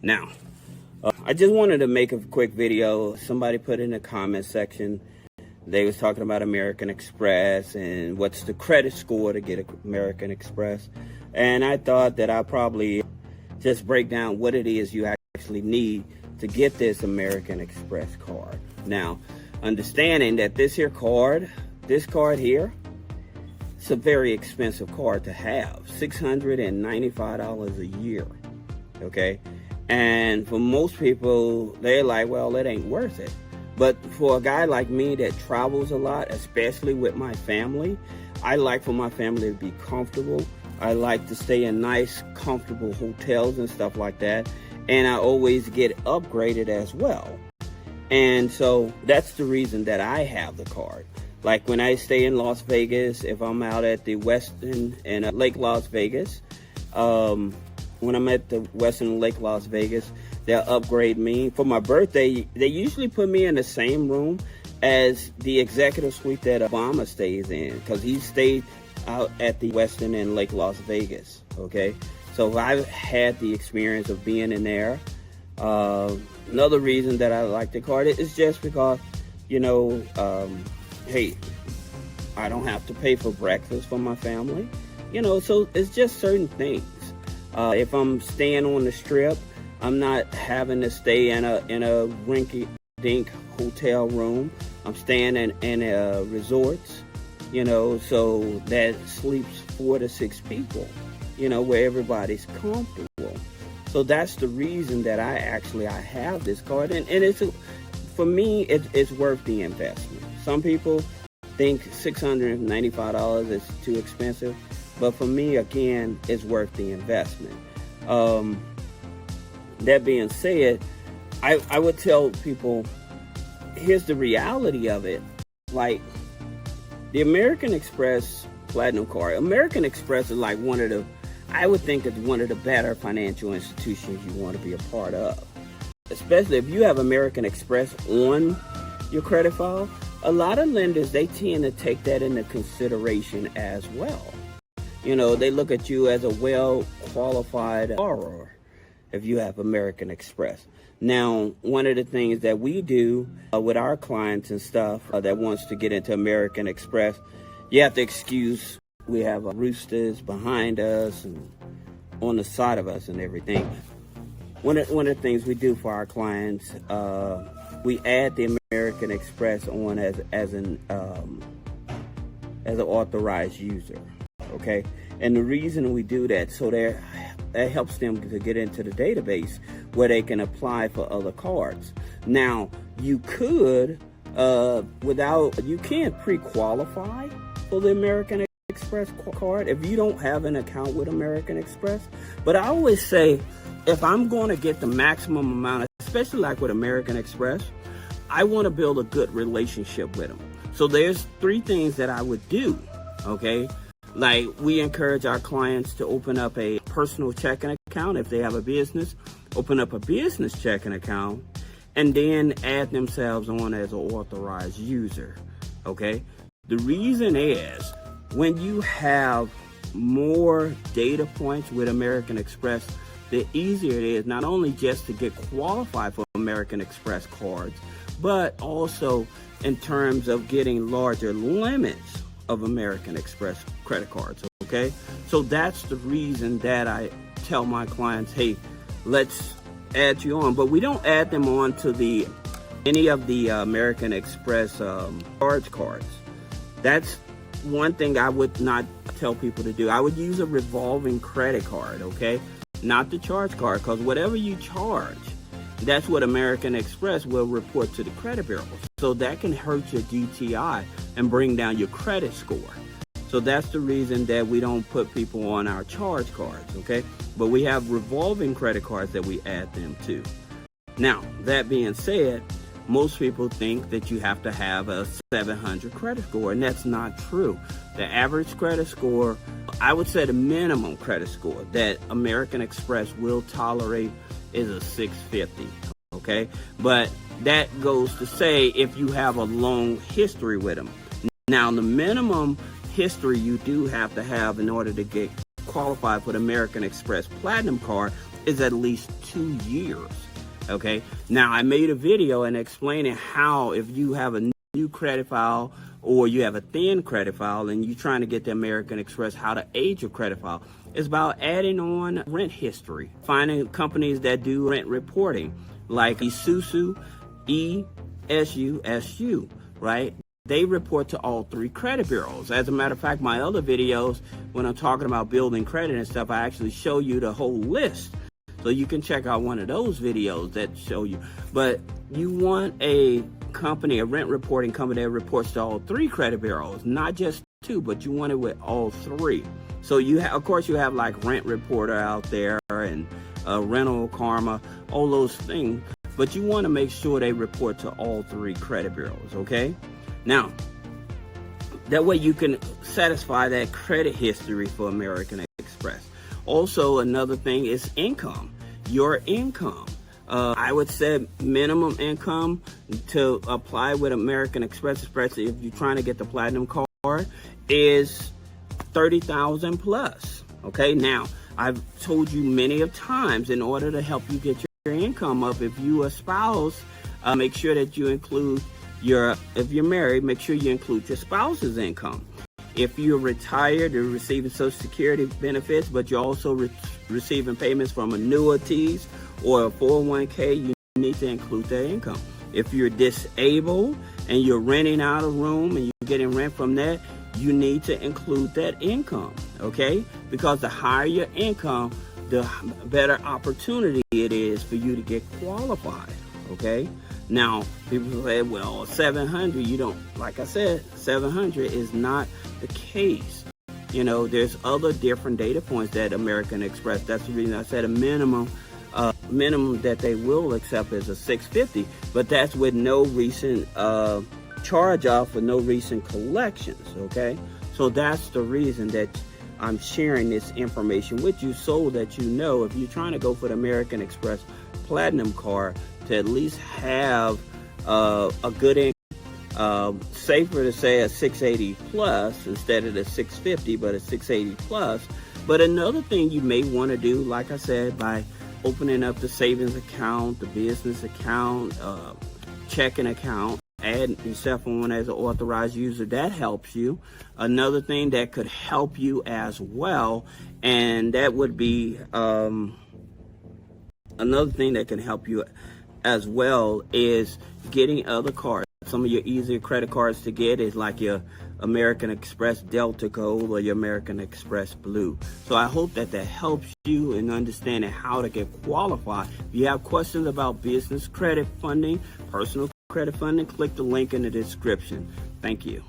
Now, I just wanted to make a quick video. Somebody put in the comment section, they was talking about American Express and what's the credit score to get American Express. And I thought that I'd probably just break down what it is you actually need to get this American Express card. Now, understanding that this card here, it's a very expensive card to have, $695 a year, okay? And for most people, they're like, well, it ain't worth it. But for a guy like me that travels a lot, especially with my family, I like for my family to be comfortable. I like to stay in nice, comfortable hotels and stuff like that. And I always get upgraded as well. And so that's the reason that I have the card. Like when I stay in Las Vegas, if I'm out at the Westin and Lake Las Vegas, when I'm at the Westin Lake Las Vegas, they'll upgrade me. For my birthday, they usually put me in the same room as the executive suite that Obama stays in, because he stayed out at the Westin in Lake Las Vegas, okay? So I've had the experience of being in there. Another reason that I like the card is just because, you know, hey, I don't have to pay for breakfast for my family, you know, so it's just certain things. If I'm staying on the Strip, I'm not having to stay in a rinky-dink hotel room. I'm staying in resorts, you know, so that sleeps 4 to 6 people, you know, where everybody's comfortable. So that's the reason that I have this card, and it's for me, it's worth the investment. Some people think $695 is too expensive, but for me, again, it's worth the investment. That being said, I would tell people, here's the reality of it. Like the American Express Platinum Card, American Express is like I would think it's one of the better financial institutions you want to be a part of. Especially if you have American Express on your credit file, a lot of lenders, they tend to take that into consideration as well. You know, they look at you as a well-qualified borrower if you have American Express. Now, one of the things that we do with our clients and stuff that wants to get into American Express, you have to excuse, we have roosters behind us and on the side of us and everything. One of the things we do for our clients, we add the American Express on as an authorized user, okay? And the reason we do that, so that helps them to get into the database where they can apply for other cards. Now, you could, you can't pre-qualify for the American Express card if you don't have an account with American Express. But I always say, if I'm going to get the maximum amount, especially like with American Express, I want to build a good relationship with them. So there's 3 things that I would do, okay? Like, we encourage our clients to open up a personal checking account. If they have a business, open up a business checking account, and then add themselves on as an authorized user, okay? The reason is, when you have more data points with American Express, the easier it is not only just to get qualified for American Express cards, but also in terms of getting larger limits of American Express credit cards, okay? So that's the reason that I tell my clients, hey, let's add you on. But we don't add them on to any of the American Express charge cards. That's one thing I would not tell people to do. I would use a revolving credit card, okay? Not the charge card, because whatever you charge, that's what American Express will report to the credit bureau. So that can hurt your DTI and bring down your credit score. So that's the reason that we don't put people on our charge cards, okay? But we have revolving credit cards that we add them to. Now, that being said, most people think that you have to have a 700 credit score, and that's not true. The average credit score, I would say the minimum credit score that American Express will tolerate is a 650, okay? But that goes to say if you have a long history with them. Now, the minimum history you do have to have in order to get qualified for the American Express Platinum Card is at least 2 years. Okay. Now, I made a video and explaining how if you have a new credit file or you have a thin credit file and you're trying to get the American Express, how to age your credit file. It's about adding on rent history, finding companies that do rent reporting like Isusu, ESUSU, right? They report to all 3 credit bureaus. As a matter of fact, my other videos, when I'm talking about building credit and stuff, I actually show you the whole list. So you can check out one of those videos that show you. But you want a company, a rent reporting company that reports to all 3 credit bureaus, not just 2, but you want it with all 3. So you have, of course, you have like Rent Reporter out there and Rental Karma, all those things. But you want to make sure they report to all 3 credit bureaus, okay? Now, that way you can satisfy that credit history for American Express. Also, another thing is income, your income. I would say minimum income to apply with American Express, especially if you're trying to get the platinum card, is $30,000 plus. Okay, now I've told you many of times, in order to help you get your income up, if you a spouse, make sure that you include if you're married, make sure you include your spouse's income. If you're retired, you're receiving Social Security benefits, but you're also receiving payments from annuities or a 401k, you need to include that income. If you're disabled and you're renting out a room and you're getting rent from that, you need to include that income, okay? Because the higher your income, the better opportunity it is for you to get qualified, okay? Now, people say, well, 700, you don't, like I said, 700 is not the case. You know, there's other different data points that American Express, that's the reason I said a minimum that they will accept is a 650, but that's with no recent charge off or no recent collections, okay? So that's the reason that I'm sharing this information with you, so that you know if you're trying to go for the American Express Platinum card, to at least have a good income. Safer to say a 680 plus instead of the 650, but a 680 plus. But another thing you may want to do, like I said, by opening up the savings account, the business account, checking account, add yourself on as an authorized user, that helps you. Another thing that could help you as well, and that would be another thing that can help you as well, is getting other cards. Some of your easier credit cards to get is like your American Express Delta Gold or your American Express Blue. So I hope that helps you in understanding how to get qualified. If you have questions about business credit funding, personal credit funding, click the link in the description. Thank you.